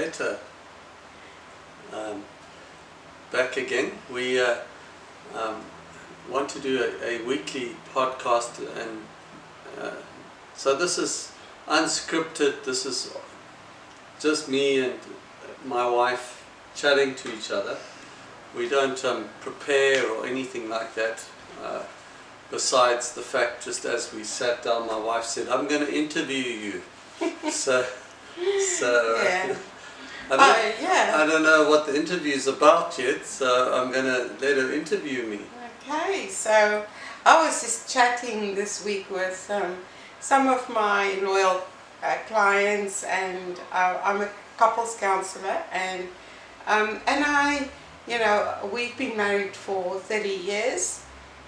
Better. Back again. We want to do a weekly podcast, and so this is unscripted. This is just me and my wife chatting to each other. We don't prepare or anything like that. Besides the fact, just as we sat down, my wife said, "I'm going to interview you." so Yeah. I don't know what the interview is about yet, so I'm going to let her interview me. Okay, so I was just chatting this week with some of my loyal clients, and I'm a couples counselor, and I, we've been married for 30 years,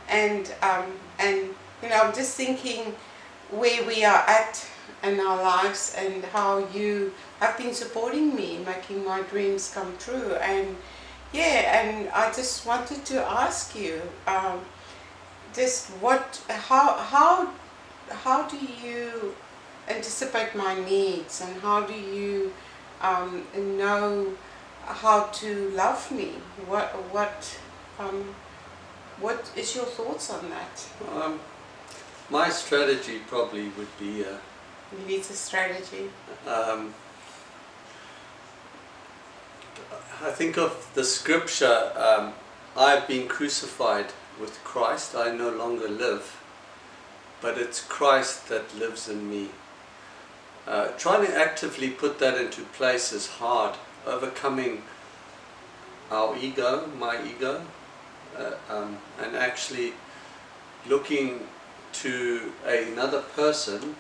and I'm just thinking where we are at in our lives and how you have been supporting me in making my dreams come true. And I just wanted to ask you, how do you anticipate my needs, and how do you know how to love me? What is your thoughts on that? My strategy probably would be You need a strategy. I think of the scripture, I've been crucified with Christ, I no longer live, but it's Christ that lives in me. Trying to actively put that into place is hard. Overcoming our ego, my ego, and actually looking to another person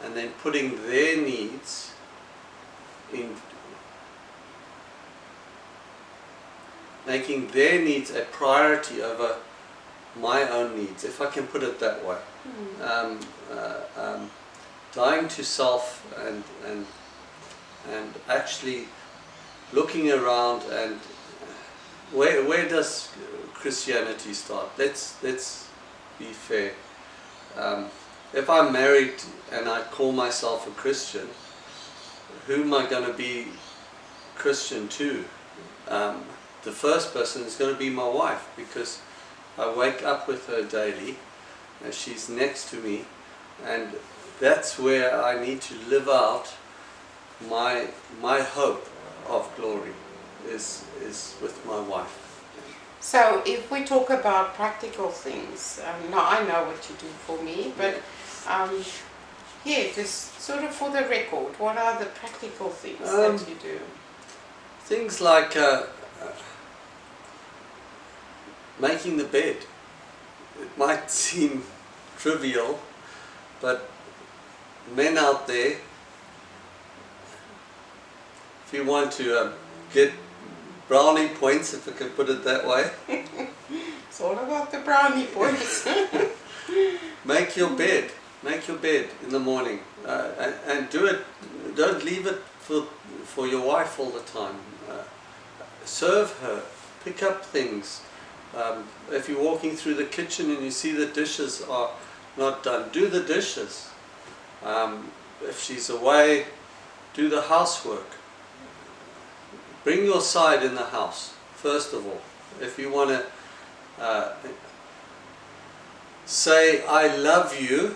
and then putting their needs in, making their needs a priority over my own needs, if I can put it that way. Dying to self and actually looking around, and where does Christianity start? Let's be fair. If I'm married and I call myself a Christian, who am I going to be Christian to? The first person is going to be my wife, because I wake up with her daily and she's next to me, and that's where I need to live out my hope of glory is with my wife. So if we talk about practical things, now I know what you do for me, but just sort of for the record, what are the practical things that you do? Things like making the bed. It might seem trivial, but men out there, if you want to get brownie points, if I can put it that way. It's all about the brownie points. Make your bed in the morning, and do it. Don't leave it for your wife all the time. Serve her, pick up things. If you're walking through the kitchen and you see the dishes are not done, do the dishes. If she's away, do the housework. Bring your side in the house, first of all. If you want to say I love you,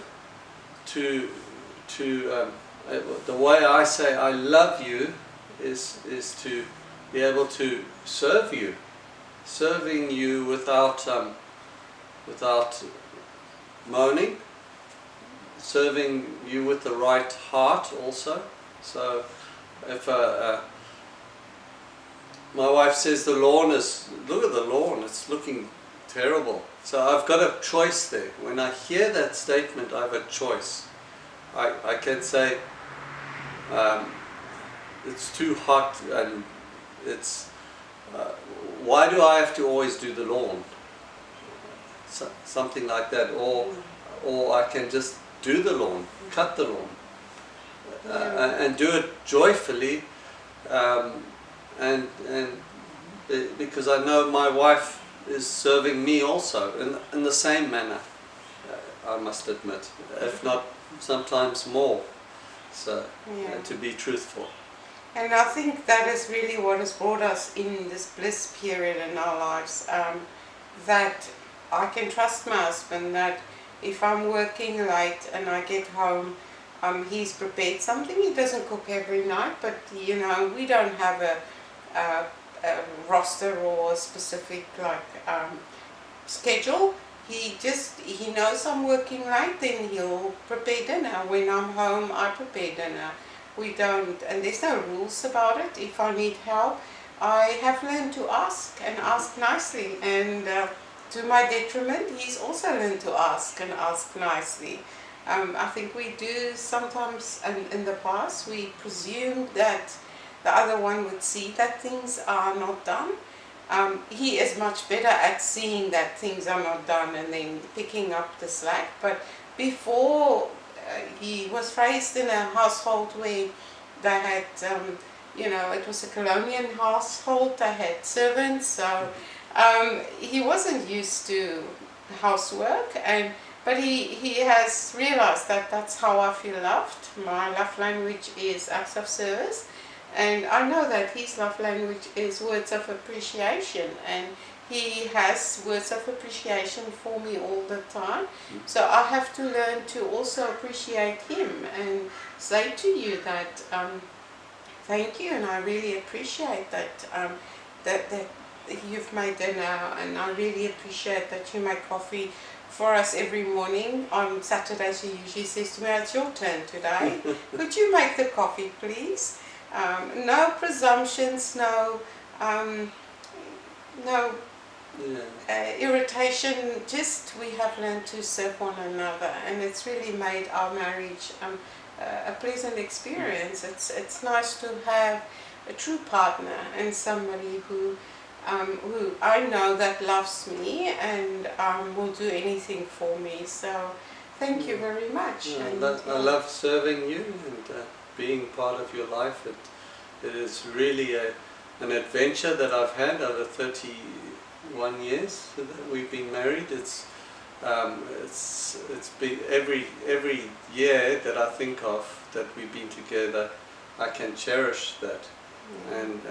the way I say I love you is to be able to serve you, serving you without moaning, serving you with the right heart also. So if my wife says the lawn is, look at the lawn, it's looking terrible. So I've got a choice there. When I hear that statement, I have a choice. I can say, it's too hot, and it's, why do I have to always do the lawn? Something like that. Or I can just do the lawn, cut the lawn, and do it joyfully, and because I know my wife is serving me also in the same manner, I must admit, if not sometimes more, so to be truthful. And I think that is really what has brought us in this bliss period in our lives, that I can trust my husband, that if I'm working late and I get home, he's prepared something. He doesn't cook every night, but you know, we don't have a roster or a specific schedule. He knows I'm working late, then he'll prepare dinner. When I'm home, I prepare dinner. We don't, and there's no rules about it. If I need help, I have learned to ask, and ask nicely. And to my detriment, he's also learned to ask and ask nicely. I think we do sometimes, in the past, we presume that the other one would see that things are not done. He is much better at seeing that things are not done and then picking up the slack. But before, he was raised in a household where they had, you know, it was a colonial household, they had servants, so he wasn't used to housework, but he has realized that that's how I feel loved. My love language is acts of service, and I know that his love language is words of appreciation, and he has words of appreciation for me all the time. So I have to learn to also appreciate him and say to you that thank you, and I really appreciate that that you've made dinner, and I really appreciate that you make coffee for us every morning. On Saturdays he usually says to me, it's your turn today. Could you make the coffee, please? No presumptions, no irritation, just we have learned to serve one another, and it's really made our marriage a pleasant experience. It's nice to have a true partner and somebody who I know that loves me and will do anything for me. So thank you very much. I love serving you and being part of your life. It is really an adventure that I've had over 31 years that we've been married. It's been every year that I think of that we've been together, I can cherish that and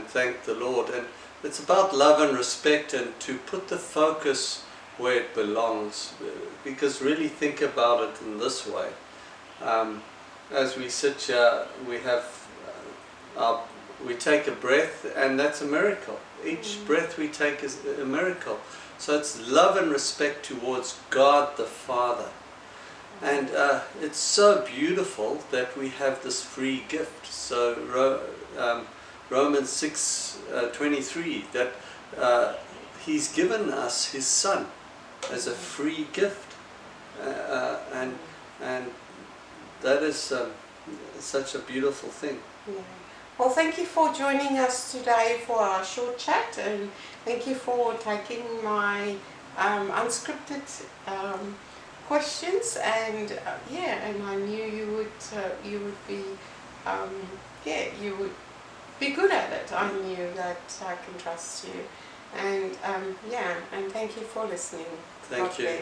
thank the Lord. And it's about love and respect, and to put the focus where it belongs, because really think about it in this way. As we sit here, we have we take a breath, and that's a miracle. Each breath we take is a miracle. So it's love and respect towards God the Father. And it's so beautiful that we have this free gift. So Romans 6:23, that He's given us His Son as a free gift. And that is such a beautiful thing. Yeah. Well, thank you for joining us today for our short chat, and thank you for taking my unscripted questions. And and I knew you would be you would be good at it. I knew that I can trust you, and and thank you for listening. Thank you.